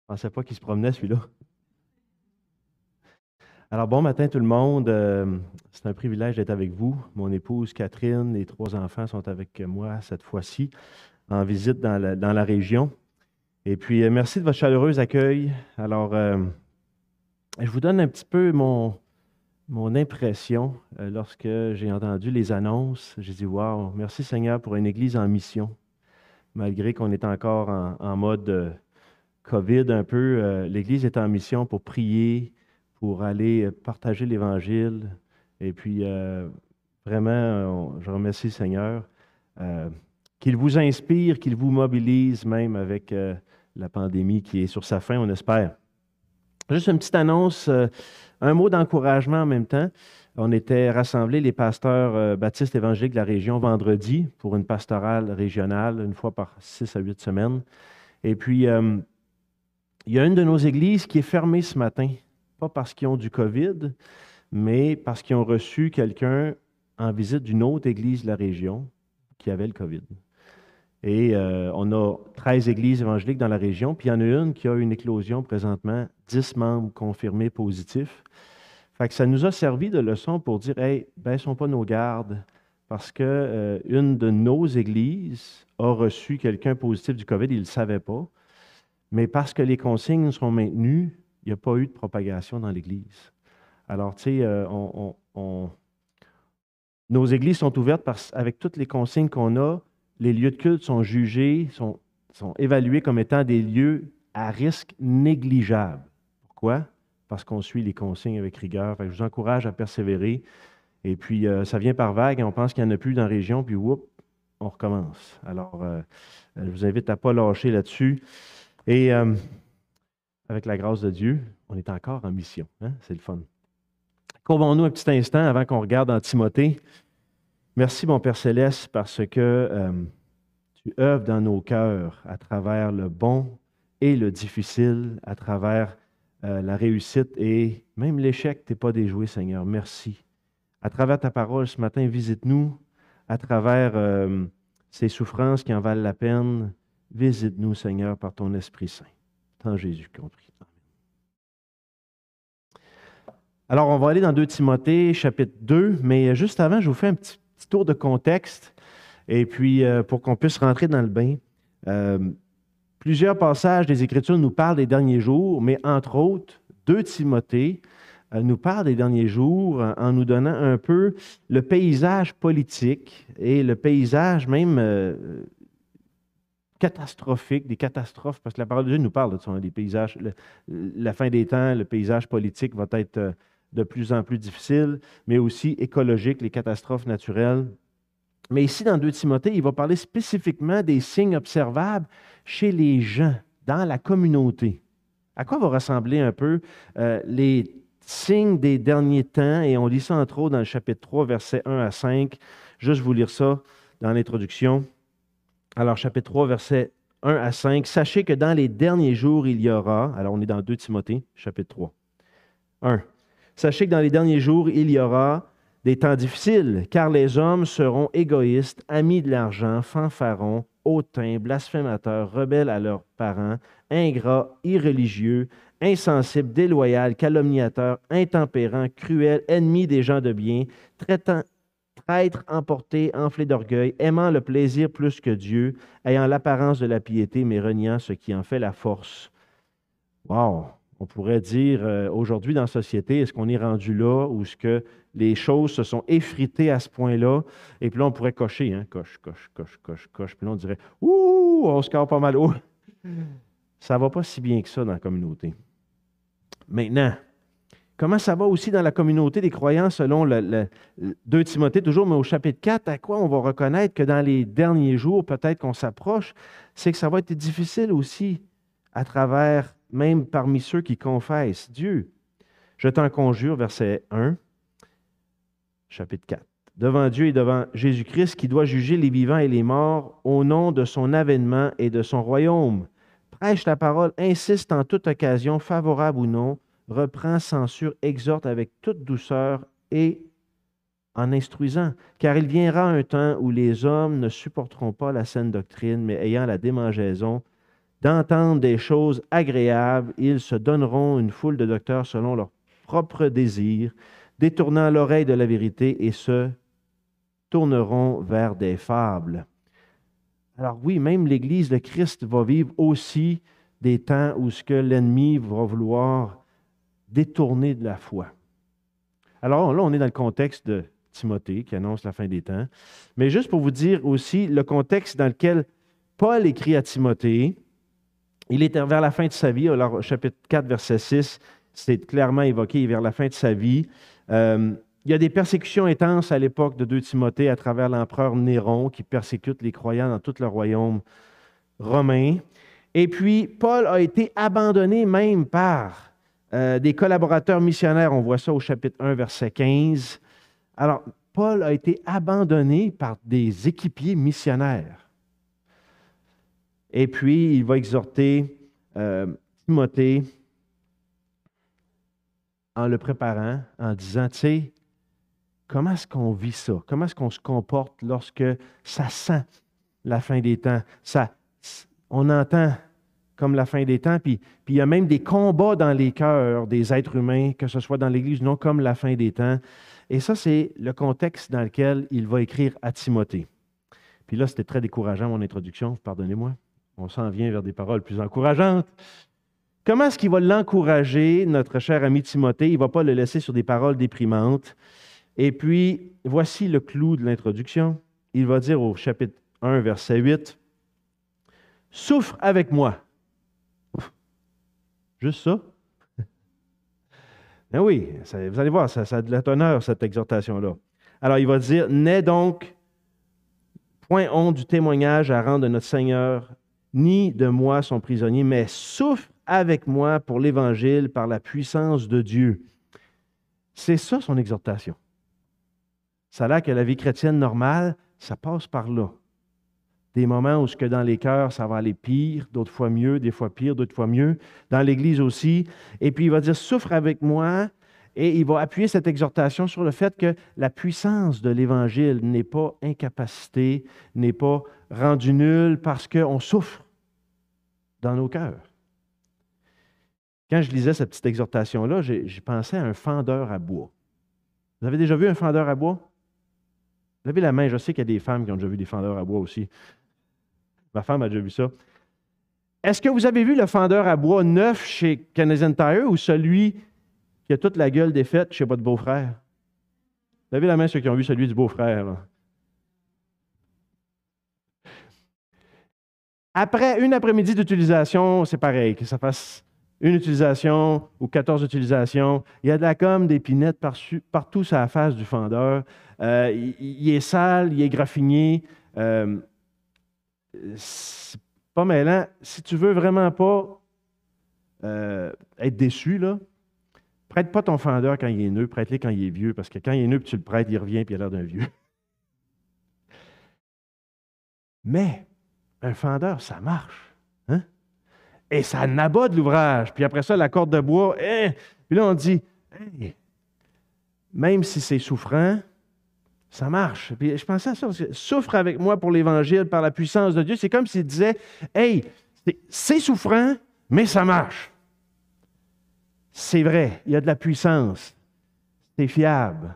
Je ne pensais pas qu'il se promenait, celui-là. Alors, bon matin tout le monde. C'est un privilège d'être avec vous. Mon épouse Catherine, les 3 enfants sont avec moi cette fois-ci en visite dans la région. Et puis, merci de votre chaleureux accueil. Alors, je vous donne un petit peu mon impression lorsque j'ai entendu les annonces. J'ai dit, wow, merci Seigneur pour une église en mission. Malgré qu'on est encore en mode COVID un peu, l'Église est en mission pour prier, pour aller partager l'Évangile. Et puis, vraiment, je remercie le Seigneur qu'il vous inspire, qu'il vous mobilise même avec la pandémie qui est sur sa fin, on espère. Juste une petite annonce, un mot d'encouragement en même temps. On était rassemblés, les pasteurs baptistes évangéliques de la région, vendredi pour une pastorale régionale, une fois par 6 à 8 semaines. Et puis, il y a une de nos églises qui est fermée ce matin, pas parce qu'ils ont du COVID, mais parce qu'ils ont reçu quelqu'un en visite d'une autre église de la région qui avait le COVID. Et on a 13 églises évangéliques dans la région, puis il y en a une qui a une éclosion présentement, 10 membres confirmés positifs. Fait que ça nous a servi de leçon pour dire, hey, baissons pas nos gardes, parce que une de nos églises a reçu quelqu'un positif du COVID, il ne le savait pas. Mais parce que les consignes sont maintenues, il n'y a pas eu de propagation dans l'Église. Alors, tu sais, nos églises sont ouvertes avec toutes les consignes qu'on a. Les lieux de culte sont jugés, sont évalués comme étant des lieux à risque négligeable. Pourquoi? Parce qu'on suit les consignes avec rigueur. Fait que je vous encourage à persévérer. Et puis, ça vient par vague. On pense qu'il n'y en a plus dans la région, puis whoop, on recommence. Alors, je vous invite à ne pas lâcher là-dessus. Et avec la grâce de Dieu, on est encore en mission. Hein? C'est le fun. Courbons-nous un petit instant avant qu'on regarde en Timothée. Merci, mon Père Céleste, parce que tu œuvres dans nos cœurs à travers le bon et le difficile, à travers la réussite et même l'échec, tu n'es pas déjoué, Seigneur. Merci. À travers ta parole ce matin, visite-nous. À travers ces souffrances qui en valent la peine, visite-nous, Seigneur, par ton Esprit Saint. En Jésus compris. Alors, on va aller dans 2 Timothée, chapitre 2, mais juste avant, je vous fais un petit tour de contexte, et puis pour qu'on puisse rentrer dans le bain. Plusieurs passages des Écritures nous parlent des derniers jours, mais entre autres, 2 Timothée nous parle des derniers jours en nous donnant un peu le paysage politique et le paysage même catastrophique, des catastrophes, parce que la parole de Dieu nous parle de ça, des paysages, la fin des temps, le paysage politique va être de plus en plus difficile, mais aussi écologique, les catastrophes naturelles. Mais ici, dans 2 Timothée, il va parler spécifiquement des signes observables chez les gens, dans la communauté. À quoi va ressembler un peu les signes des derniers temps? Et on lit ça entre autres dans le chapitre 3, versets 1 à 5. Juste vous lire ça dans l'introduction. Alors, chapitre 3, versets 1 à 5. Sachez que dans les derniers jours, il y aura, alors on est dans 2 Timothée, chapitre 3. 1. Sachez que dans les derniers jours, il y aura des temps difficiles, car les hommes seront égoïstes, amis de l'argent, fanfarons, hautains, blasphémateurs, rebelles à leurs parents, ingrats, irréligieux, insensibles, déloyaux, calomniateurs, intempérants, cruels, ennemis des gens de bien, traîtres, emportés, enflés d'orgueil, aimant le plaisir plus que Dieu, ayant l'apparence de la piété, mais reniant ce qui en fait la force. Wow! On pourrait dire aujourd'hui dans la société, est-ce qu'on est rendu là où est-ce que les choses se sont effritées à ce point-là? Et puis là, on pourrait cocher, hein? Coche, coche, coche, coche, coche. Puis là, on dirait, ouh, on se carre pas mal haut. Ça ne va pas si bien que ça dans la communauté. Maintenant, comment ça va aussi dans la communauté des croyants selon le 2 Timothée, toujours, mais au chapitre 4, à quoi on va reconnaître que dans les derniers jours, peut-être qu'on s'approche, c'est que ça va être difficile aussi à travers, même parmi ceux qui confessent Dieu. Je t'en conjure, verset 1, chapitre 4. Devant Dieu et devant Jésus-Christ qui doit juger les vivants et les morts au nom de son avènement et de son royaume. Prêche la parole, insiste en toute occasion, favorable ou non, reprend, censure, exhorte avec toute douceur et en instruisant. Car il viendra un temps où les hommes ne supporteront pas la saine doctrine, mais ayant la démangeaison d'entendre des choses agréables. Ils se donneront une foule de docteurs selon leurs propres désirs, détournant l'oreille de la vérité et se tourneront vers des fables. Alors oui, même l'Église de Christ va vivre aussi des temps où ce que l'ennemi va vouloir détourner de la foi. Alors là, on est dans le contexte de Timothée qui annonce la fin des temps. Mais juste pour vous dire aussi le contexte dans lequel Paul écrit à Timothée, il est vers la fin de sa vie. Alors, chapitre 4, verset 6, c'est clairement évoqué vers la fin de sa vie. Il y a des persécutions intenses à l'époque de 2 Timothée à travers l'empereur Néron qui persécute les croyants dans tout le royaume romain. Et puis, Paul a été abandonné même par des collaborateurs missionnaires. On voit ça au chapitre 1, verset 15. Alors, Paul a été abandonné par des équipiers missionnaires. Et puis, il va exhorter Timothée en le préparant, en disant, tu sais, comment est-ce qu'on vit ça? Comment est-ce qu'on se comporte lorsque ça sent la fin des temps? On entend comme la fin des temps, puis il y a même des combats dans les cœurs des êtres humains, que ce soit dans l'Église, non comme la fin des temps. Et ça, c'est le contexte dans lequel il va écrire à Timothée. Puis là, c'était très décourageant, mon introduction, pardonnez-moi. On s'en vient vers des paroles plus encourageantes. Comment est-ce qu'il va l'encourager, notre cher ami Timothée? Il ne va pas le laisser sur des paroles déprimantes. Et puis, voici le clou de l'introduction. Il va dire au chapitre 1, verset 8, « Souffre avec moi. » Juste ça? Ben oui, vous allez voir, ça a de la teneur, cette exhortation-là. Alors, il va dire, « N'aie donc point honte du témoignage à rendre de notre Seigneur, ni de moi son prisonnier, mais souffre avec moi pour l'Évangile par la puissance de Dieu. » C'est ça son exhortation. Ça a l'air que la vie chrétienne normale, ça passe par là. Des moments où ce que dans les cœurs, ça va aller pire, d'autres fois mieux, des fois pire, d'autres fois mieux. Dans l'Église aussi. Et puis il va dire, souffre avec moi. Et il va appuyer cette exhortation sur le fait que la puissance de l'Évangile n'est pas incapacitée, n'est pas rendue nulle parce qu'on souffre dans nos cœurs. Quand je lisais cette petite exhortation-là, j'ai pensé à un fendeur à bois. Vous avez déjà vu un fendeur à bois? Levez la main, je sais qu'il y a des femmes qui ont déjà vu des fendeurs à bois aussi. Ma femme a déjà vu ça. Est-ce que vous avez vu le fendeur à bois neuf chez Canadian Tire ou celui qui a toute la gueule défaite chez votre beau-frère? Levez la main ceux qui ont vu celui du beau-frère. Là. Après une après-midi d'utilisation, c'est pareil, que ça fasse une utilisation ou 14 utilisations. Il y a de la gomme, des pinettes partout sur la face du fendeur. Il est sale, il est graffiné. C'est pas mêlant. Si tu veux vraiment pas être déçu, là, prête pas ton fendeur quand il est neuf, prête-le quand il est vieux, parce que quand il est neuf, tu le prêtes, il revient et il a l'air d'un vieux. Mais un fendeur, ça marche. Hein? Et ça n'abat de l'ouvrage. Puis après ça, la corde de bois, puis là, on dit, hey, même si c'est souffrant, ça marche. Puis je pensais à ça, souffre avec moi pour l'Évangile par la puissance de Dieu. C'est comme s'il disait, hey, c'est souffrant, mais ça marche. C'est vrai, il y a de la puissance. C'est fiable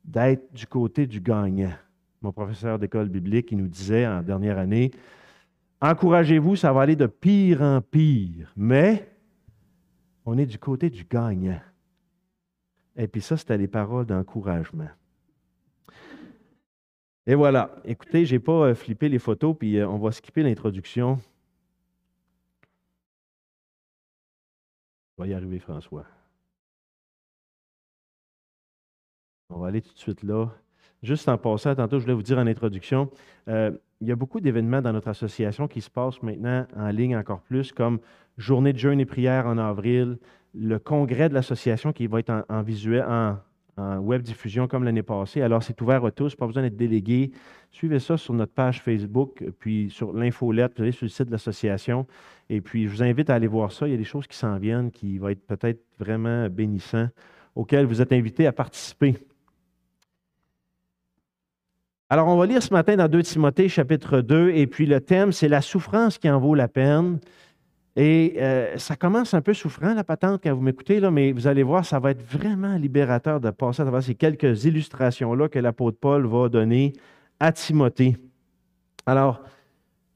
d'être du côté du gagnant. Mon professeur d'école biblique, il nous disait en dernière année, encouragez-vous, ça va aller de pire en pire, mais on est du côté du gagnant. Et puis ça, c'était les paroles d'encouragement. Et voilà. Écoutez, je n'ai pas flippé les photos, puis on va skipper l'introduction. On va y arriver, François. On va aller tout de suite là. Juste en passant, tantôt, je voulais vous dire en introduction, il y a beaucoup d'événements dans notre association qui se passent maintenant en ligne encore plus, comme journée de jeûne et prière en avril, le congrès de l'association qui va être en visuel, en web diffusion comme l'année passée. Alors, c'est ouvert à tous, pas besoin d'être délégué. Suivez ça sur notre page Facebook, puis sur l'infolette, vous allez sur le site de l'association. Et puis, je vous invite à aller voir ça. Il y a des choses qui s'en viennent qui vont être peut-être vraiment bénissants, auxquelles vous êtes invités à participer. Alors, on va lire ce matin dans 2 Timothée, chapitre 2, et puis le thème, c'est la souffrance qui en vaut la peine. Et ça commence un peu souffrant, la patente, quand vous m'écoutez, là, mais vous allez voir, ça va être vraiment libérateur de passer à travers ces quelques illustrations-là que l'apôtre Paul va donner à Timothée. Alors,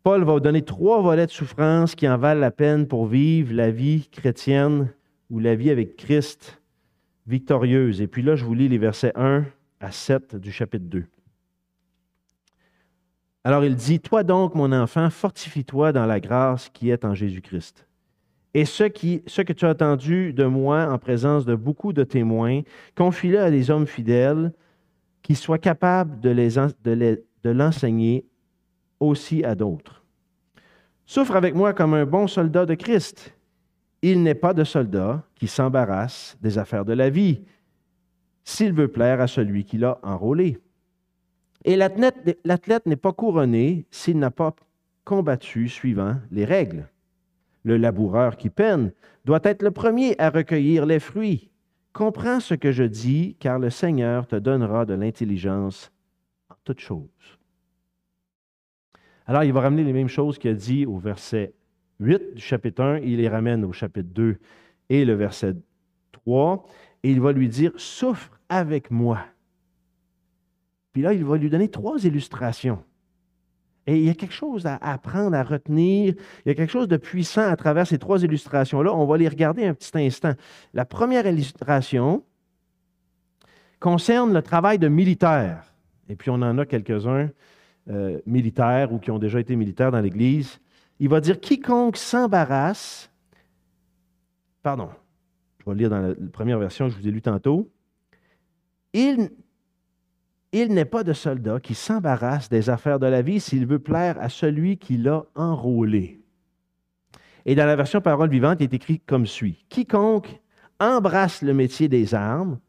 Paul va vous donner 3 volets de souffrance qui en valent la peine pour vivre la vie chrétienne ou la vie avec Christ victorieuse. Et puis là, je vous lis les versets 1 à 7 du chapitre 2. Alors il dit, « Toi donc, mon enfant, fortifie-toi dans la grâce qui est en Jésus-Christ. Et ce que tu as entendu de moi en présence de beaucoup de témoins, confie-le à des hommes fidèles qui soient capables de l'enseigner aussi à d'autres. Souffre avec moi comme un bon soldat de Christ. Il n'est pas de soldat qui s'embarrasse des affaires de la vie, s'il veut plaire à celui qui l'a enrôlé. Et l'athlète n'est pas couronné s'il n'a pas combattu suivant les règles. Le laboureur qui peine doit être le premier à recueillir les fruits. Comprends ce que je dis, car le Seigneur te donnera de l'intelligence en toutes choses. » Alors, il va ramener les mêmes choses qu'il a dit au verset 8 du chapitre 1, il les ramène au chapitre 2 et le verset 3, et il va lui dire « Souffre avec moi ». Puis là, il va lui donner 3 illustrations. Et il y a quelque chose à apprendre, à retenir. Il y a quelque chose de puissant à travers ces 3 illustrations-là. On va les regarder un petit instant. La première illustration concerne le travail de militaire. Et puis, on en a quelques-uns militaires ou qui ont déjà été militaires dans l'Église. Il va dire « Quiconque s'embarrasse » pardon, je vais le lire dans la première version que je vous ai lue tantôt. « Il n'est pas de soldat qui s'embarrasse des affaires de la vie s'il veut plaire à celui qui l'a enrôlé. » Et dans la version Parole vivante, il est écrit comme suit. « Quiconque embrasse le métier des armes,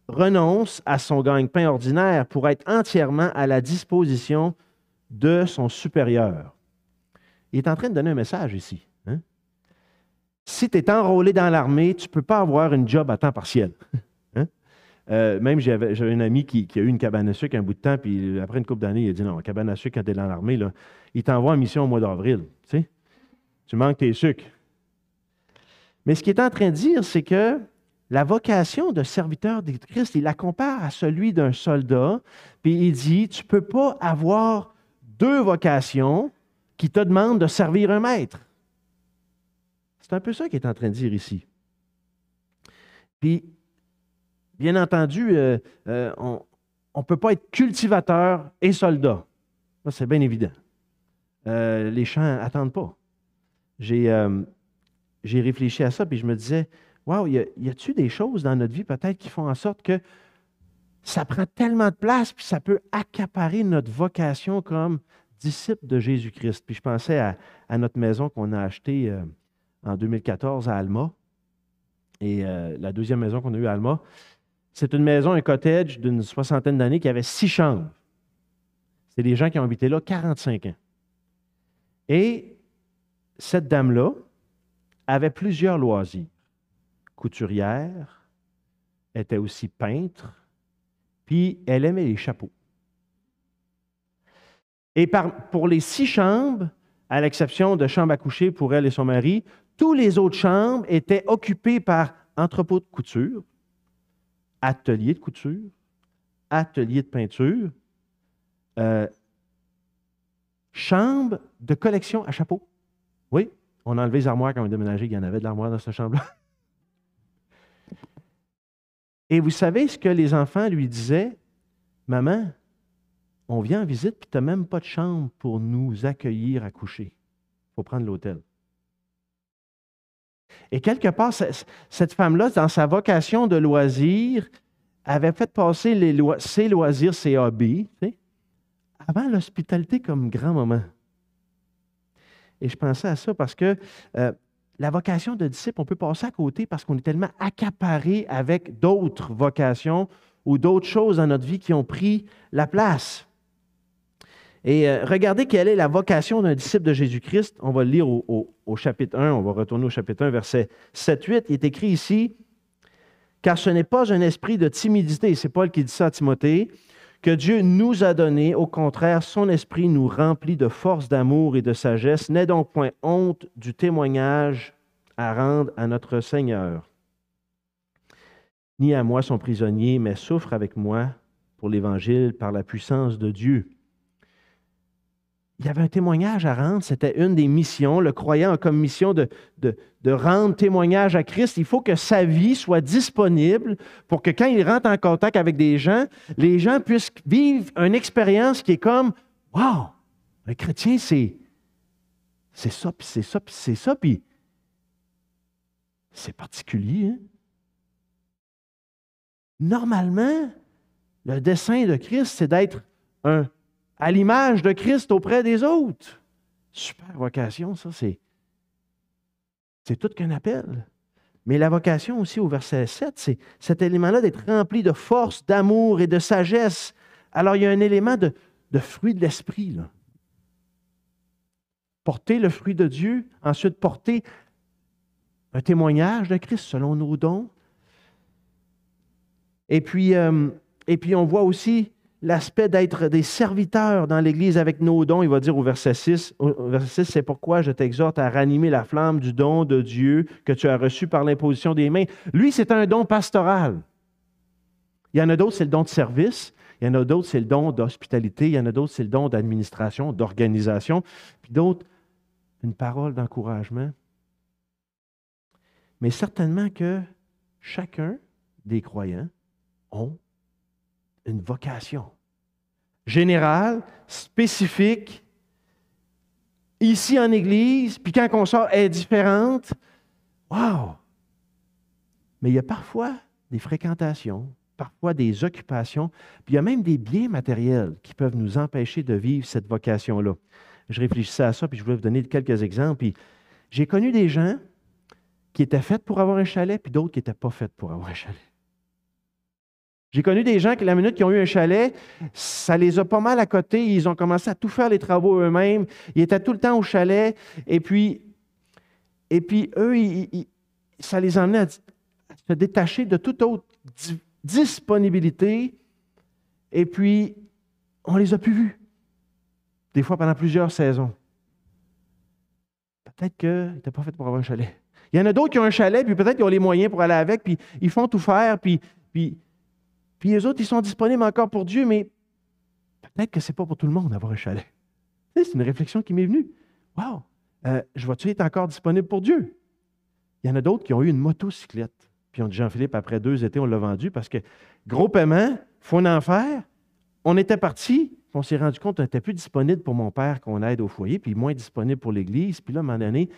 renonce à son gagne-pain ordinaire pour être entièrement à la disposition de son supérieur. » Il est en train de donner un message ici. Hein? Si tu es enrôlé dans l'armée, tu ne peux pas avoir une job à temps partiel. Même j'avais un ami qui a eu une cabane à sucre un bout de temps, puis après une couple d'années, il a dit non, la cabane à sucre, quand tu es dans l'armée, là, il t'envoie en mission au mois d'avril. Tu sais? Tu manques tes sucres. Mais ce qu'il est en train de dire, c'est que la vocation de serviteur de Christ, il la compare à celui d'un soldat, puis il dit tu ne peux pas avoir 2 vocations qui te demandent de servir un maître. C'est un peu ça qu'il est en train de dire ici. Puis, bien entendu, on ne peut pas être cultivateur et soldat. Ça, c'est bien évident. Les champs n'attendent pas. J'ai réfléchi à ça, puis je me disais, wow, y a-t-il des choses dans notre vie peut-être qui font en sorte que ça prend tellement de place, puis ça peut accaparer notre vocation comme disciple de Jésus-Christ. Puis je pensais à notre maison qu'on a achetée en 2014 à Alma. Et la deuxième maison qu'on a eue à Alma, c'est une maison, un cottage d'une 60aine d'années qui avait 6 chambres. C'est des gens qui ont habité là 45 ans. Et cette dame-là avait plusieurs loisirs. Couturière, était aussi peintre, puis elle aimait les chapeaux. Et pour les 6 chambres, à l'exception de chambre à coucher pour elle et son mari, tous les autres chambres étaient occupées par entrepôt de couture, atelier de couture, atelier de peinture, chambre de collection à chapeaux. Oui, on a enlevé les armoires quand on a déménagé, il y en avait de l'armoire dans cette chambre-là. Et vous savez ce que les enfants lui disaient? « Maman, on vient en visite, puis tu n'as même pas de chambre pour nous accueillir à coucher. Il faut prendre l'hôtel. » Et quelque part, cette femme-là, dans sa vocation de loisir, avait fait passer ses loisirs, ses hobbies, tu sais, avant l'hospitalité comme grand moment. Et je pensais à ça parce que la vocation de disciple, on peut passer à côté parce qu'on est tellement accaparé avec d'autres vocations ou d'autres choses dans notre vie qui ont pris la place. Et regardez quelle est la vocation d'un disciple de Jésus-Christ. On va le lire au chapitre 1, on va retourner au chapitre 1, verset 7-8. Il est écrit ici, « Car ce n'est pas un esprit de timidité, c'est Paul qui dit ça à Timothée, que Dieu nous a donné. Au contraire, son esprit nous remplit de force, d'amour et de sagesse. N'aie donc point honte du témoignage à rendre à notre Seigneur. Ni à moi son prisonnier, mais souffre avec moi pour l'Évangile par la puissance de Dieu. Il y avait un témoignage à rendre, c'était une des missions. Le croyant a comme mission de rendre témoignage à Christ. Il faut que sa vie soit disponible pour que quand il rentre en contact avec des gens, les gens puissent vivre une expérience qui est comme « Wow! Un chrétien, c'est ça, puis c'est ça, puis c'est ça, puis c'est particulier. Hein? » Normalement, le dessein de Christ, c'est d'être à l'image de Christ auprès des autres. Super vocation, ça, c'est tout qu'un appel. Mais la vocation aussi au verset 7, c'est cet élément-là d'être rempli de force, d'amour et de sagesse. Alors, il y a un élément de fruit de l'esprit, là. Porter le fruit de Dieu, ensuite porter un témoignage de Christ selon nos dons. Et puis on voit aussi l'aspect d'être des serviteurs dans l'Église avec nos dons. Il va dire au verset 6, c'est pourquoi je t'exhorte à ranimer la flamme du don de Dieu que tu as reçu par l'imposition des mains. Lui, c'est un don pastoral. Il y en a d'autres, c'est le don de service. Il y en a d'autres, c'est le don d'hospitalité. Il y en a d'autres, c'est le don d'administration, d'organisation. Puis d'autres, une parole d'encouragement. Mais certainement que chacun des croyants ont une vocation générale, spécifique, ici en Église, puis quand on sort, elle est différente. Wow! Mais il y a parfois des fréquentations, parfois des occupations, puis il y a même des biens matériels qui peuvent nous empêcher de vivre cette vocation-là. Je réfléchissais à ça, puis je voulais vous donner quelques exemples. Puis j'ai connu des gens qui étaient faits pour avoir un chalet, puis d'autres qui n'étaient pas faits pour avoir un chalet. J'ai connu des gens qui, la minute qu'ils ont eu un chalet, ça les a pas mal à côté. Ils ont commencé à tout faire les travaux eux-mêmes. Ils étaient tout le temps au chalet. Et puis eux, ça les a amenés à se détacher de toute autre disponibilité. Et puis, on les a plus vus. Des fois, pendant plusieurs saisons. Peut-être qu'ils n'étaient pas faits pour avoir un chalet. Il y en a d'autres qui ont un chalet, puis peut-être qu'ils ont les moyens pour aller avec, puis ils font tout faire, puis les autres, ils sont disponibles encore pour Dieu, mais peut-être que ce n'est pas pour tout le monde d'avoir un chalet. C'est une réflexion qui m'est venue. Wow! Je vais-tu être encore disponible pour Dieu? Il y en a d'autres qui ont eu une motocyclette. Puis on dit, Jean-Philippe, après 2 étés, on l'a vendu parce que gros paiement, il faut en faire. On était partis, on s'est rendu compte qu'on n'était plus disponible pour mon père qu'on aide au foyer, puis moins disponible pour l'Église. Puis là, à un moment donné,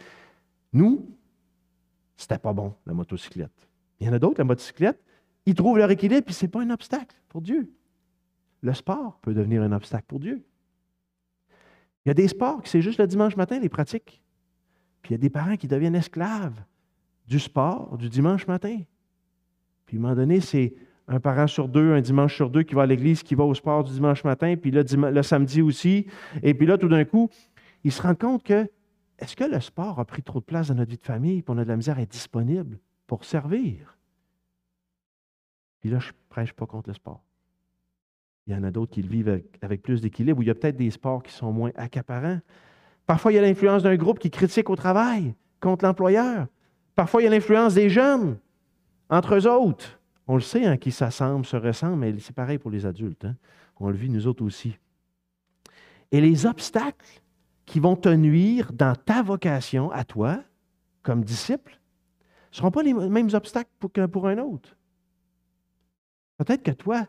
nous, c'était pas bon, la motocyclette. Il y en a d'autres, la motocyclette, ils trouvent leur équilibre, puis ce n'est pas un obstacle pour Dieu. Le sport peut devenir un obstacle pour Dieu. Il y a des sports qui, c'est juste le dimanche matin, les pratiques. Puis il y a des parents qui deviennent esclaves du sport du dimanche matin. Puis à un moment donné, c'est un parent sur 2, un dimanche sur 2 qui va à l'église, qui va au sport du dimanche matin, puis là, le samedi aussi. Et puis là, tout d'un coup, ils se rendent compte que est-ce que le sport a pris trop de place dans notre vie de famille, puis on a de la misère à être disponible pour servir? Puis là, je ne prêche pas contre le sport. Il y en a d'autres qui le vivent avec plus d'équilibre, où il y a peut-être des sports qui sont moins accaparants. Parfois, il y a l'influence d'un groupe qui critique au travail contre l'employeur. Parfois, il y a l'influence des jeunes entre eux autres. On le sait, hein, qui s'assemblent, se ressemblent, mais c'est pareil pour les adultes. Hein. On le vit nous autres aussi. Et les obstacles qui vont te nuire dans ta vocation à toi, comme disciple, ne seront pas les mêmes obstacles pour un autre. Peut-être que toi,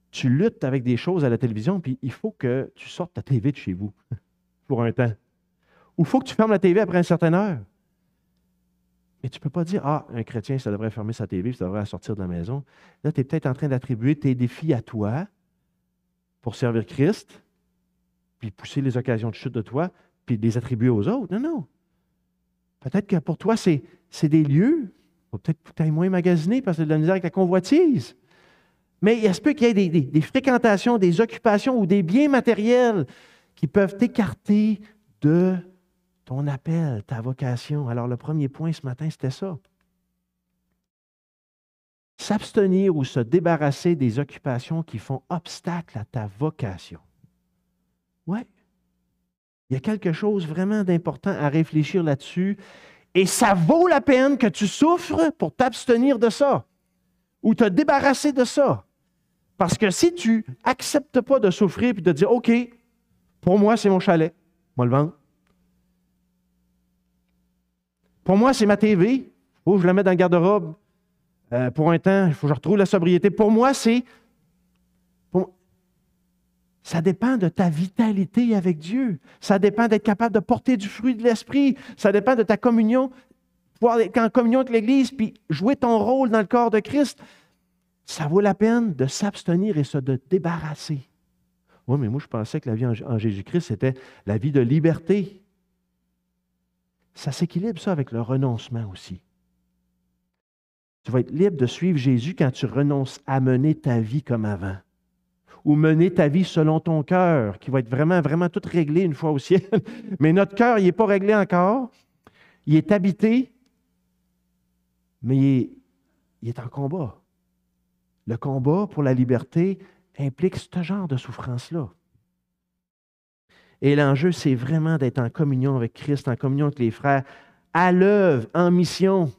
tu luttes avec des choses à la télévision, puis il faut que tu sortes ta TV de chez vous pour un temps. Ou il faut que tu fermes la TV après une certaine heure. Mais tu ne peux pas dire, un chrétien, ça devrait fermer sa TV, ça devrait sortir de la maison. Là, tu es peut-être en train d'attribuer tes défis à toi pour servir Christ, puis pousser les occasions de chute de toi, puis les attribuer aux autres. Non, non. Peut-être que pour toi, c'est des lieux. Peut-être que tu ailles moins magasiner parce que tu as de la misère avec la convoitise. Mais il se peut qu'il y ait des fréquentations, des occupations ou des biens matériels qui peuvent t'écarter de ton appel, ta vocation. Alors, le premier point ce matin, c'était ça. s'abstenir ou se débarrasser des occupations qui font obstacle à ta vocation. Oui. Il y a quelque chose vraiment d'important à réfléchir là-dessus. Et ça vaut la peine que tu souffres pour t'abstenir de ça ou te débarrasser de ça. Parce que si tu n'acceptes pas de souffrir et de dire, OK, pour moi, c'est mon chalet, moi le vendre. Pour moi, c'est ma TV, faut que je la mette dans le garde-robe. Pour un temps, il faut que je retrouve la sobriété. Pour moi, ça dépend de ta vitalité avec Dieu. Ça dépend d'être capable de porter du fruit de l'Esprit. Ça dépend de ta communion, pouvoir être en communion avec l'Église, puis jouer ton rôle dans le corps de Christ. Ça vaut la peine de s'abstenir et de débarrasser. Oui, mais moi, je pensais que la vie en Jésus-Christ, c'était la vie de liberté. Ça s'équilibre, ça, avec le renoncement aussi. Tu vas être libre de suivre Jésus quand tu renonces à mener ta vie comme avant. Ou mener ta vie selon ton cœur, qui va être vraiment, vraiment tout réglé une fois au ciel. Mais notre cœur, il n'est pas réglé encore. Il est habité, mais il est en combat. Le combat pour la liberté implique ce genre de souffrance-là. Et l'enjeu, c'est vraiment d'être en communion avec Christ, en communion avec les frères, à l'œuvre, en mission.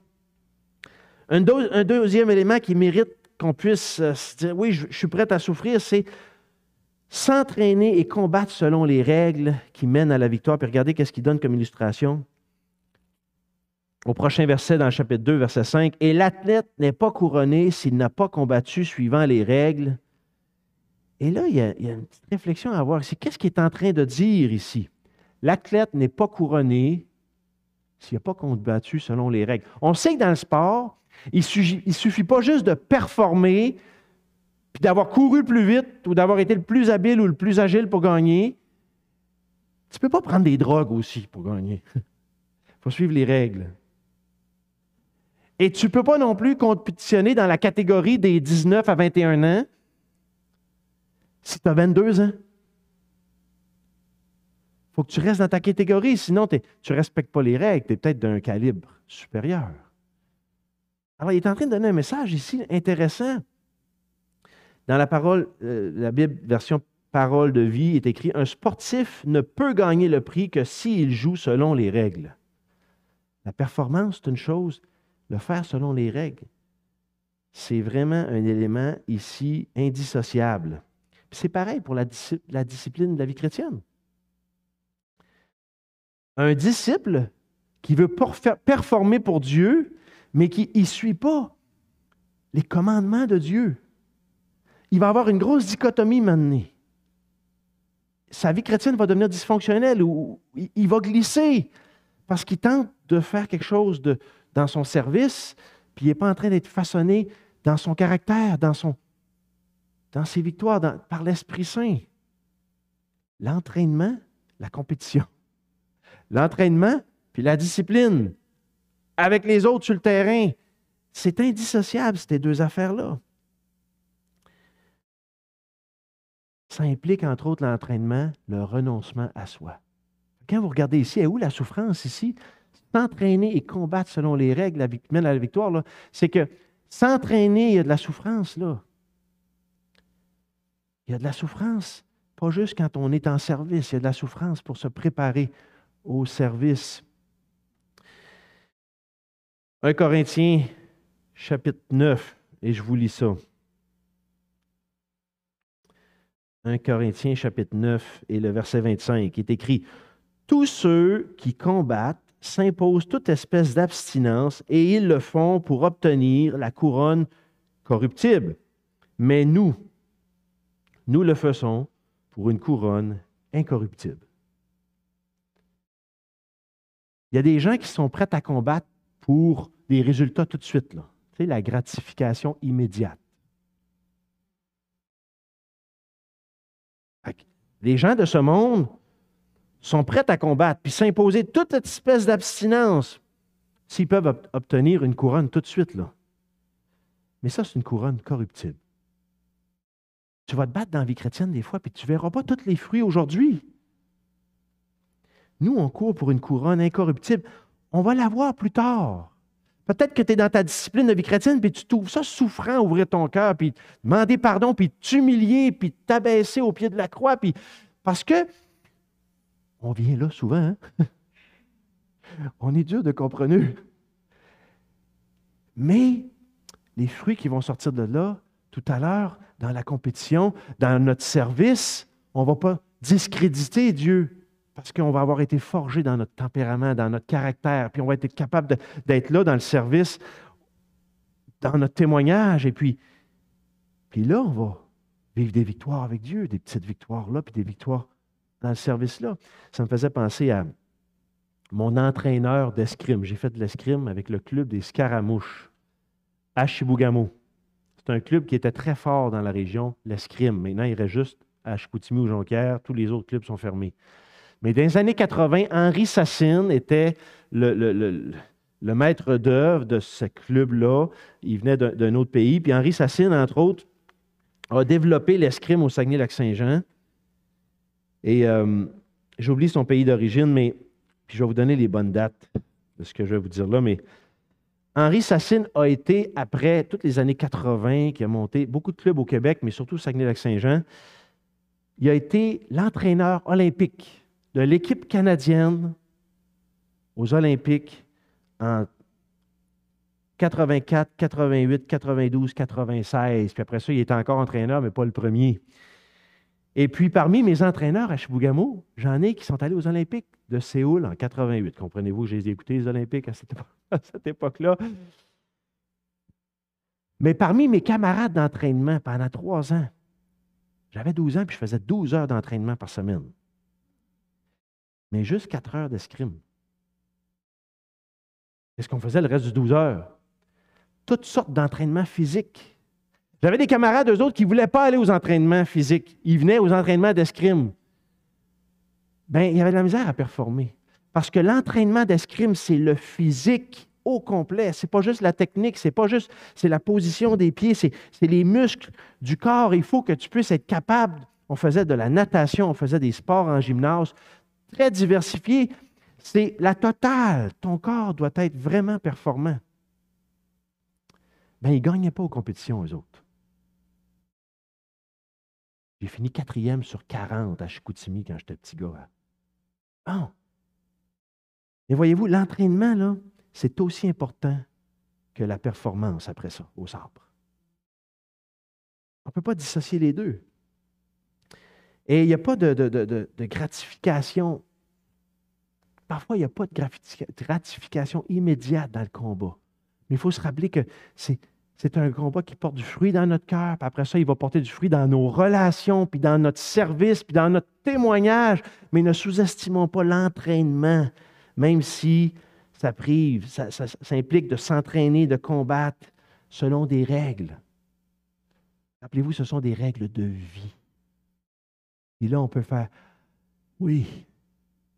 Un deuxième élément qui mérite qu'on puisse se dire, oui, je suis prêt à souffrir, c'est s'entraîner et combattre selon les règles qui mènent à la victoire. Puis regardez qu'est-ce qu'il donne comme illustration. Au prochain verset, dans le chapitre 2, verset 5, « Et l'athlète n'est pas couronné s'il n'a pas combattu suivant les règles. » Et là, il y a une petite réflexion à avoir ici. Qu'est-ce qu'il est en train de dire ici? L'athlète n'est pas couronné s'il n'a pas combattu selon les règles. On sait que dans le sport, il ne suffit pas juste de performer, puis d'avoir couru plus vite ou d'avoir été le plus habile ou le plus agile pour gagner. Tu ne peux pas prendre des drogues aussi pour gagner. Il faut suivre les règles. Et tu ne peux pas non plus compétitionner dans la catégorie des 19 à 21 ans si tu as 22 ans. Il faut que tu restes dans ta catégorie, sinon tu ne respectes pas les règles, tu es peut-être d'un calibre supérieur. Alors, il est en train de donner un message ici intéressant. Dans la parole, la Bible, version parole de vie, est écrit « Un sportif ne peut gagner le prix que s'il joue selon les règles. » La performance, c'est une chose, le faire selon les règles, c'est vraiment un élément ici indissociable. Puis c'est pareil pour la discipline de la vie chrétienne. Un disciple qui veut performer pour Dieu, mais qui ne suit pas les commandements de Dieu, il va avoir une grosse dichotomie maintenant. Sa vie chrétienne va devenir dysfonctionnelle ou il va glisser parce qu'il tente de faire quelque chose dans son service, puis il n'est pas en train d'être façonné dans son caractère, dans ses victoires, par l'Esprit Saint. L'entraînement, la compétition. L'entraînement, puis la discipline. Avec les autres sur le terrain. C'est indissociable, ces deux affaires-là. Ça implique, entre autres, l'entraînement, le renoncement à soi. Quand vous regardez ici, où la souffrance ici? S'entraîner et combattre selon les règles qui mènent à la victoire, là, c'est que s'entraîner, il y a de la souffrance, là. Il y a de la souffrance, pas juste quand on est en service, il y a de la souffrance pour se préparer au service. 1 Corinthiens, chapitre 9, et je vous lis ça. 1 Corinthiens, chapitre 9, et le verset 25, est écrit « Tous ceux qui combattent s'imposent toute espèce d'abstinence, et ils le font pour obtenir la couronne corruptible. Mais nous le faisons pour une couronne incorruptible. » Il y a des gens qui sont prêts à combattre pour des résultats tout de suite, là. Tu sais, la gratification immédiate. Les gens de ce monde sont prêts à combattre puis s'imposer toute espèce d'abstinence s'ils peuvent obtenir une couronne tout de suite, là. Mais ça, c'est une couronne corruptible. Tu vas te battre dans la vie chrétienne des fois, puis tu ne verras pas tous les fruits aujourd'hui. Nous, on court pour une couronne incorruptible. On va la voir plus tard. Peut-être que tu es dans ta discipline de vie chrétienne, puis tu trouves ça souffrant, ouvrir ton cœur, puis demander pardon, puis t'humilier, puis t'abaisser au pied de la croix, puis parce que on vient là souvent, hein? On est dur de comprendre. Mais les fruits qui vont sortir de là, tout à l'heure, dans la compétition, dans notre service, on ne va pas discréditer Dieu parce qu'on va avoir été forgé dans notre tempérament, dans notre caractère, puis on va être capable d'être là dans le service, dans notre témoignage, et puis là, on va vivre des victoires avec Dieu, des petites victoires là, puis des victoires dans le service là. Ça me faisait penser à mon entraîneur d'escrime. J'ai fait de l'escrime avec le club des Scaramouches à Chibougamau. C'est un club qui était très fort dans la région, l'escrime. Maintenant, il reste juste à Chicoutimi ou Jonquière. Tous les autres clubs sont fermés. Mais dans les années 80, Henri Sassine était le maître d'œuvre de ce club-là. Il venait d'un autre pays. Puis Henri Sassine, entre autres, a développé l'escrime au Saguenay-Lac-Saint-Jean. Et j'oublie son pays d'origine, mais puis je vais vous donner les bonnes dates de ce que je vais vous dire là. Mais Henri Sassine a été, après toutes les années 80, qui a monté beaucoup de clubs au Québec, mais surtout au Saguenay-Lac-Saint-Jean, il a été l'entraîneur olympique de l'équipe canadienne aux Olympiques en 84, 88, 92, 96. Puis après ça, il était encore entraîneur, mais pas le premier. Et puis, parmi mes entraîneurs à Chibougamau, j'en ai qui sont allés aux Olympiques de Séoul en 88. Comprenez-vous, j'ai écouté les Olympiques à cette époque-là. Mais parmi mes camarades d'entraînement pendant 3 ans, j'avais 12 ans puis je faisais 12 heures d'entraînement par semaine. Mais juste 4 heures d'escrime. Qu'est-ce qu'on faisait le reste du 12 heures? Toutes sortes d'entraînements physiques. J'avais des camarades, eux autres, qui ne voulaient pas aller aux entraînements physiques. Ils venaient aux entraînements d'escrime. Bien, il y avait de la misère à performer. Parce que l'entraînement d'escrime, c'est le physique au complet. Ce n'est pas juste la technique, c'est la position des pieds, c'est les muscles du corps. Il faut que tu puisses être capable. On faisait de la natation, on faisait des sports en gymnase, très diversifiés. C'est la totale. Ton corps doit être vraiment performant. Bien, ils ne gagnaient pas aux compétitions, eux autres. J'ai fini 4e sur 40 à Chicoutimi quand j'étais petit gars. Bon. Et voyez-vous, l'entraînement, là, c'est aussi important que la performance après ça, au sabre. On ne peut pas dissocier les deux. Et il n'y a pas de gratification. Parfois, il n'y a pas de gratification immédiate dans le combat. Mais il faut se rappeler que c'est un combat qui porte du fruit dans notre cœur, puis après ça, il va porter du fruit dans nos relations, puis dans notre service, puis dans notre témoignage. Mais ne sous-estimons pas l'entraînement, même si ça implique de s'entraîner, de combattre selon des règles. Rappelez-vous, ce sont des règles de vie. Et là, on peut faire, oui,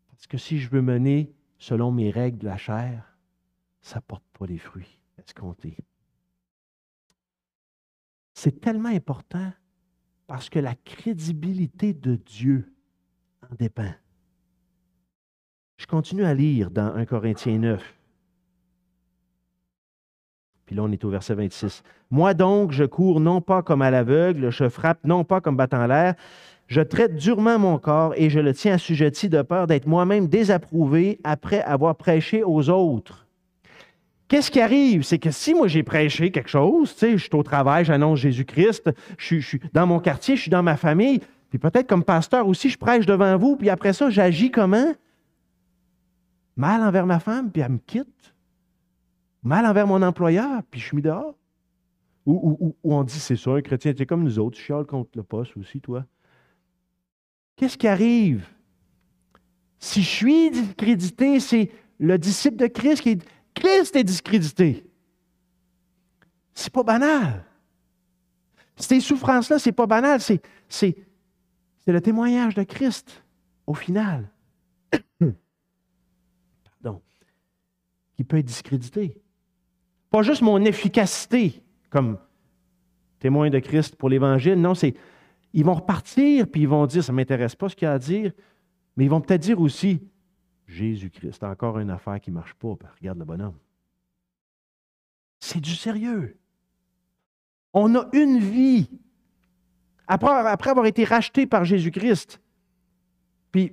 parce que si je veux mener selon mes règles de la chair, ça ne porte pas les fruits escomptés. C'est tellement important parce que la crédibilité de Dieu en dépend. Je continue à lire dans 1 Corinthiens 9. Puis là, on est au verset 26. « Moi donc, je cours non pas comme à l'aveugle, je frappe non pas comme battant l'air, je traite durement mon corps et je le tiens assujetti de peur d'être moi-même désapprouvé après avoir prêché aux autres. » Qu'est-ce qui arrive? C'est que si moi j'ai prêché quelque chose, tu sais, je suis au travail, j'annonce Jésus-Christ, je suis dans mon quartier, je suis dans ma famille, puis peut-être comme pasteur aussi, je prêche devant vous, puis après ça, j'agis comment? Mal envers ma femme, puis elle me quitte. Mal envers mon employeur, puis je suis mis dehors. Ou on dit, c'est ça, un chrétien, tu es comme nous autres, tu chiales contre le poste aussi, toi. Qu'est-ce qui arrive? Si je suis discrédité, c'est le disciple de Christ qui est... Christ est discrédité. C'est pas banal. Ces souffrances-là, c'est pas banal. C'est le témoignage de Christ, au final. Pardon. Qui peut être discrédité. Pas juste mon efficacité comme témoin de Christ pour l'Évangile. Non, ils vont repartir puis ils vont dire, ça ne m'intéresse pas ce qu'il y a à dire, mais ils vont peut-être dire aussi, Jésus-Christ, encore une affaire qui ne marche pas. Regarde le bonhomme. C'est du sérieux. On a une vie. Après avoir été racheté par Jésus-Christ, puis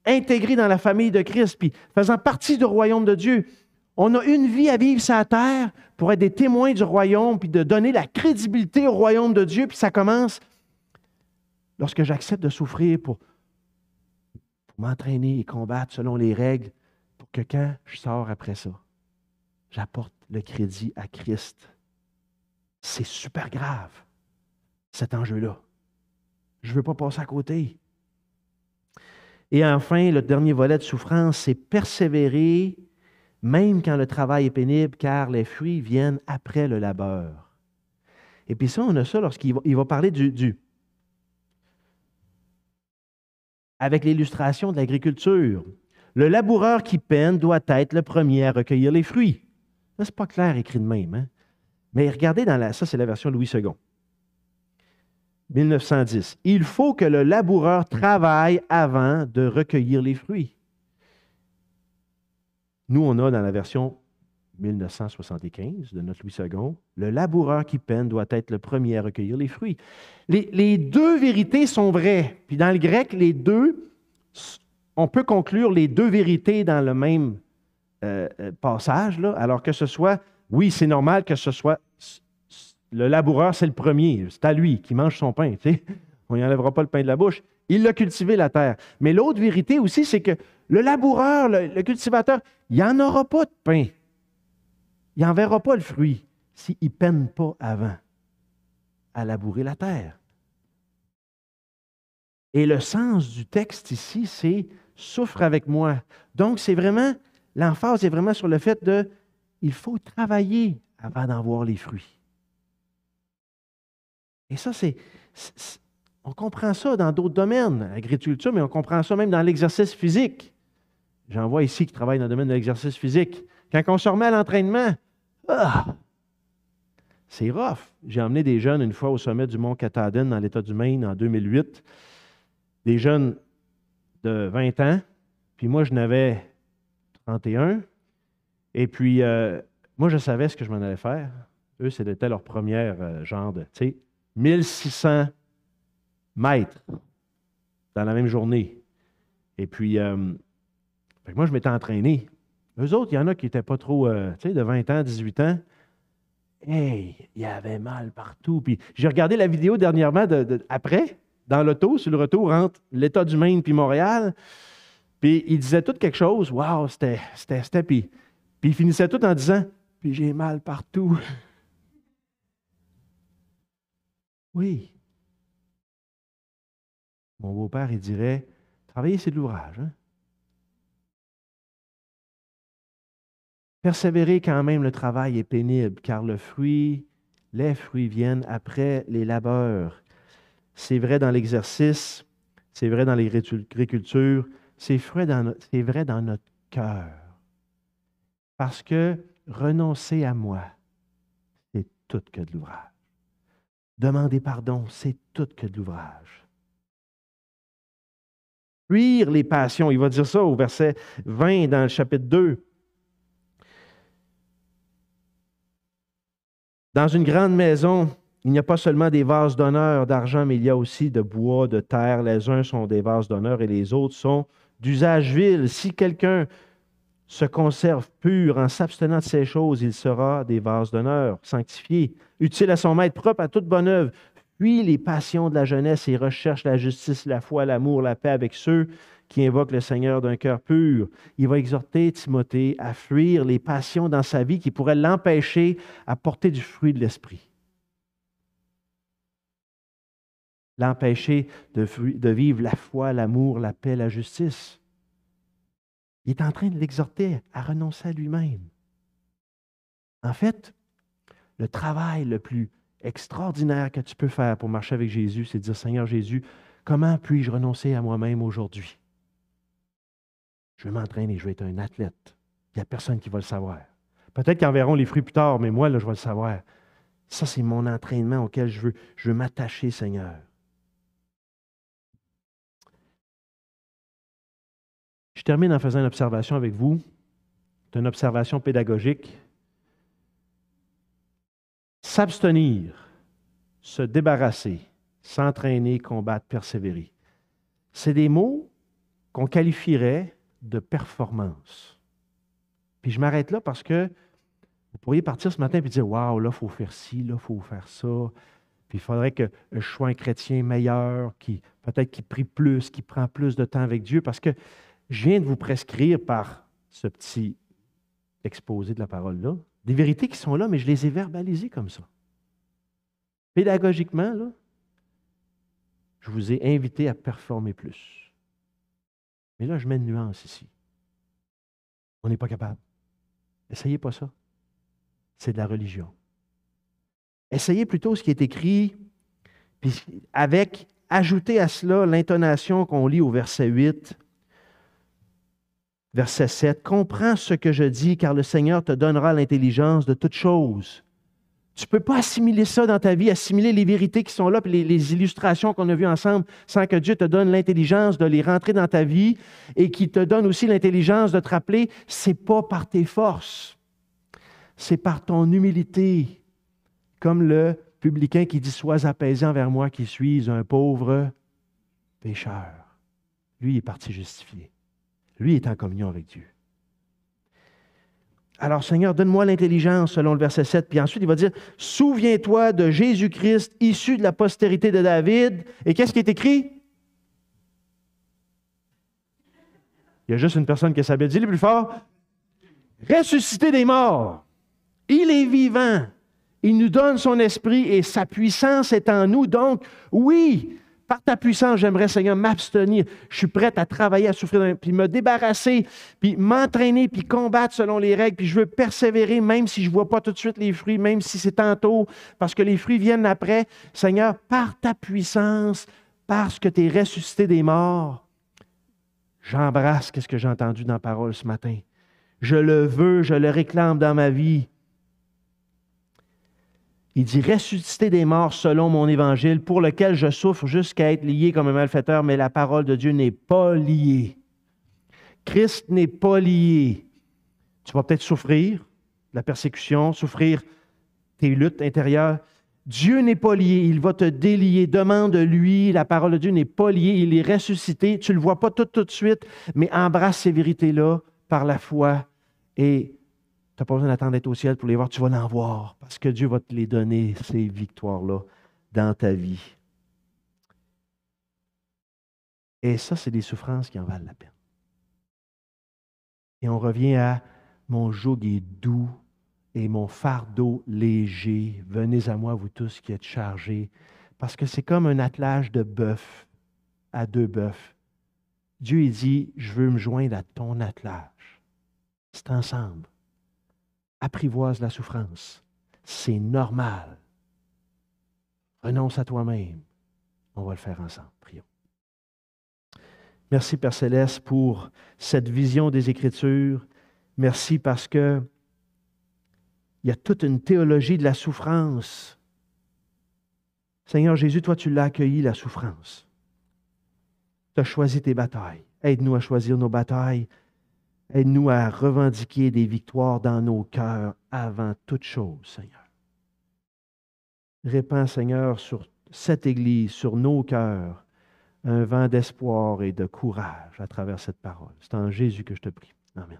intégré dans la famille de Christ, puis faisant partie du royaume de Dieu, on a une vie à vivre sur la terre pour être des témoins du royaume, puis de donner la crédibilité au royaume de Dieu, puis ça commence lorsque j'accepte de souffrir pour m'entraîner et combattre selon les règles, pour que quand je sors après ça, j'apporte le crédit à Christ. C'est super grave, cet enjeu-là. Je ne veux pas passer à côté. Et enfin, le dernier volet de souffrance, c'est persévérer, même quand le travail est pénible, car les fruits viennent après le labeur. Et puis ça, on a ça lorsqu'il va parler avec l'illustration de l'agriculture. Le laboureur qui peine doit être le premier à recueillir les fruits. Ça, c'est pas clair écrit de même, hein? Mais regardez, ça c'est la version Louis II. 1910. Il faut que le laboureur travaille avant de recueillir les fruits. Nous, on a dans la version 1975 de notre Louis II, le laboureur qui peine doit être le premier à recueillir les fruits. Les deux vérités sont vraies. Puis dans le grec, les deux, on peut conclure les deux vérités dans le même passage, là, alors que ce soit, oui, c'est normal que ce soit, le laboureur, c'est le premier, c'est à lui qui mange son pain, tu sais. On n'y enlèvera pas le pain de la bouche. Il a cultivé la terre. Mais l'autre vérité aussi, c'est que le laboureur, le cultivateur, il n'y en aura pas de pain. Il n'en verra pas le fruit s'il ne peine pas avant à labourer la terre. Et le sens du texte ici, c'est « souffre avec moi ». Donc, c'est vraiment, l'emphase est vraiment sur le fait de « il faut travailler avant d'en voir les fruits ». Et ça, on comprend ça dans d'autres domaines, l'agriculture, mais on comprend ça même dans l'exercice physique. J'en vois ici qui travaillent dans le domaine de l'exercice physique. Quand on se remet à l'entraînement, c'est rough. J'ai emmené des jeunes une fois au sommet du mont Katahdin dans l'État du Maine en 2008. Des jeunes de 20 ans, puis moi, je n'avais 31. Et puis, moi, je savais ce que je m'en allais faire. Eux, c'était leur première genre de, tu sais, 1600 mètres dans la même journée. Et puis, moi, je m'étais entraîné. Eux autres, il y en a qui n'étaient pas trop, tu sais, de 20 ans, 18 ans. Hey, il y avait mal partout. Puis j'ai regardé la vidéo dernièrement, après, dans l'auto, sur le retour entre l'État du Maine puis Montréal. Puis ils disaient tout quelque chose. Waouh, c'était. Puis ils finissaient tout en disant, puis j'ai mal partout. Oui. Mon beau-père, il dirait, travailler, c'est de l'ouvrage. Hein? Persévérer quand même, le travail est pénible, car les fruits viennent après les labeurs. C'est vrai dans l'exercice, c'est vrai dans l'agriculture, c'est vrai dans notre cœur. Parce que renoncer à moi, c'est tout que de l'ouvrage. Demander pardon, c'est tout que de l'ouvrage. Fuir les passions, il va dire ça au verset 20 dans le chapitre 2. Dans une grande maison, il n'y a pas seulement des vases d'honneur d'argent, mais il y a aussi de bois, de terre. Les uns sont des vases d'honneur et les autres sont d'usage vil. Si quelqu'un se conserve pur en s'abstenant de ces choses, il sera des vases d'honneur, sanctifiés, utiles à son maître, propre à toute bonne œuvre. Fuis les passions de la jeunesse et recherche la justice, la foi, l'amour, la paix avec ceux qui invoquent le Seigneur d'un cœur pur. Il va exhorter Timothée à fuir les passions dans sa vie qui pourraient l'empêcher à porter du fruit de l'esprit. L'empêcher de vivre la foi, l'amour, la paix, la justice. Il est en train de l'exhorter à renoncer à lui-même. En fait, le travail le plus extraordinaire que tu peux faire pour marcher avec Jésus, c'est de dire, Seigneur Jésus, comment puis-je renoncer à moi-même aujourd'hui? Je vais m'entraîner, je vais être un athlète. Il n'y a personne qui va le savoir. Peut-être qu'ils en verront les fruits plus tard, mais moi, là, je vais le savoir. Ça, c'est mon entraînement auquel je veux m'attacher, Seigneur. Je termine en faisant une observation avec vous. C'est une observation pédagogique. S'abstenir, se débarrasser, s'entraîner, combattre, persévérer. C'est des mots qu'on qualifierait de performance. Puis je m'arrête là parce que vous pourriez partir ce matin et dire « Wow, là, il faut faire ci, là, il faut faire ça. » Puis il faudrait que je sois un chrétien meilleur, peut-être qui prie plus, qui prend plus de temps avec Dieu, parce que je viens de vous prescrire par ce petit exposé de la parole-là, des vérités qui sont là, mais je les ai verbalisées comme ça. Pédagogiquement, là, je vous ai invité à performer plus. Mais là, je mets une nuance ici. On n'est pas capable. Essayez pas ça. C'est de la religion. Essayez plutôt ce qui est écrit, puis ajoutez à cela l'intonation qu'on lit au verset 8, verset 7. « Comprends ce que je dis, car le Seigneur te donnera l'intelligence de toutes choses. » Tu ne peux pas assimiler ça dans ta vie, assimiler les vérités qui sont là, puis les illustrations qu'on a vues ensemble, sans que Dieu te donne l'intelligence de les rentrer dans ta vie et qu'il te donne aussi l'intelligence de te rappeler, ce n'est pas par tes forces, c'est par ton humilité. Comme le publicain qui dit « Sois apaisé envers moi qui suis un pauvre pécheur. » Lui, il est parti justifié. Lui, il est en communion avec Dieu. Alors, Seigneur, donne-moi l'intelligence, selon le verset 7. Puis ensuite, il va dire, « Souviens-toi de Jésus-Christ, issu de la postérité de David. » Et qu'est-ce qui est écrit? Il y a juste une personne qui s'appelle. Dis-le plus fort. « Ressuscité des morts. Il est vivant. Il nous donne son esprit et sa puissance est en nous. Donc, oui, par ta puissance, j'aimerais, Seigneur, m'abstenir. Je suis prête à travailler, à souffrir, puis me débarrasser, puis m'entraîner, puis combattre selon les règles. Puis je veux persévérer, même si je ne vois pas tout de suite les fruits, même si c'est tantôt, parce que les fruits viennent après. Seigneur, par ta puissance, parce que tu es ressuscité des morts, j'embrasse ce que j'ai entendu dans la parole ce matin. Je le veux, je le réclame dans ma vie. Il dit « Ressuscité des morts selon mon évangile, pour lequel je souffre jusqu'à être lié comme un malfaiteur, mais la parole de Dieu n'est pas liée. » Christ n'est pas lié. Tu vas peut-être souffrir la persécution, souffrir tes luttes intérieures. Dieu n'est pas lié, il va te délier. Demande-lui, la parole de Dieu n'est pas liée, il est ressuscité. Tu ne le vois pas tout de suite, mais embrasse ces vérités-là par la foi et tu n'as pas besoin d'attendre d'être au ciel pour les voir, tu vas l'en voir parce que Dieu va te les donner, ces victoires-là, dans ta vie. Et ça, c'est des souffrances qui en valent la peine. Et on revient à « Mon joug est doux et mon fardeau léger. Venez à moi, vous tous qui êtes chargés. » Parce que c'est comme un attelage de bœuf à 2 bœufs. Dieu, il dit « Je veux me joindre à ton attelage. » C'est ensemble. Apprivoise la souffrance. C'est normal. Renonce à toi-même. On va le faire ensemble. Prions. Merci, Père Céleste, pour cette vision des Écritures. Merci parce que il y a toute une théologie de la souffrance. Seigneur Jésus, toi, tu l'as accueilli, la souffrance. Tu as choisi tes batailles. Aide-nous à choisir nos batailles. Aide-nous à revendiquer des victoires dans nos cœurs avant toute chose, Seigneur. Répands, Seigneur, sur cette Église, sur nos cœurs, un vent d'espoir et de courage à travers cette parole. C'est en Jésus que je te prie. Amen.